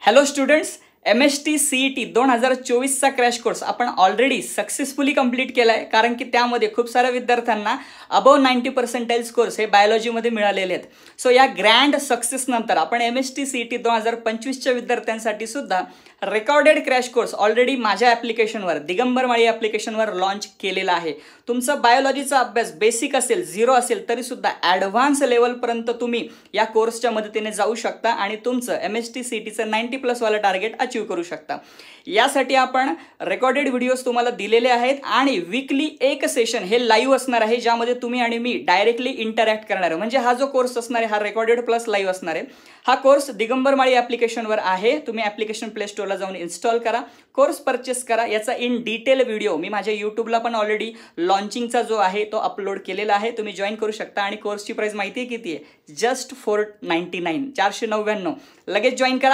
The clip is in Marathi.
हॅलो स्टुडंट्स, MST CET 2024चा क्रॅश कोर्स आपण ऑलरेडी सक्सेसफुली कंप्लीट केला आहे. कारण की त्यामध्ये खूप साऱ्या विद्यार्थ्यांना अबव 90% स्कोर्स हे बायोलॉजीमध्ये मिळालेले आहेत. सो या ग्रँड सक्सेस नंतर आपण MST CET 2025च्या विद्यार्थ्यांसाठी सुद्धा रेकॉर्डेड क्रॅश कोर्स ऑलरेडी माझ्या ॲप्लिकेशनवर दिगंबर माळी ॲप्लिकेशनवर लॉन्च केलेला आहे. तुमचा बायोलॉजीचा अभ्यास बेसिक असेल, झिरो असेल तरी सुद्धा ॲडव्हान्स लेवलपर्यंत तुम्ही या कोर्सच्या मदतीने जाऊ शकता आणि तुमचं MST CETचं 90+ वाला टार्गेट अचीव करू शकता. यासाठी आपण रेकॉर्डेड व्हिडिओज तुम्हाला दिलेले आहेत आणि वीकली एक सेशन हे लाईव्ह असणार आहे, ज्यामध्ये तुम्ही आणि मी डायरेक्टली इंटरॅक्ट करणार आहे. म्हणजे हा जो कोर्स असणार आहे हा रेकॉर्डेड प्लस लाईव्ह असणार आहे. हा कोर्स दिगंबर माळी ॲप्लिकेशनवर आहे. तुम्ही ॲप्लिकेशन प्ले स्टोअरला जाऊन इन्स्टॉल करा, कोर्स परचेस करा. याचा इन डिटेल व्हिडिओ मी माझ्या यूट्यूबला पण ऑलरेडी लॉन्चिंगचा जो आहे तो अपलोड केलेला आहे. तुम्ही जॉईन करू शकता आणि कोर्सची प्राइस माहिती आहे किती आहे? जस्ट 499, 499. लगेच जॉईन करा.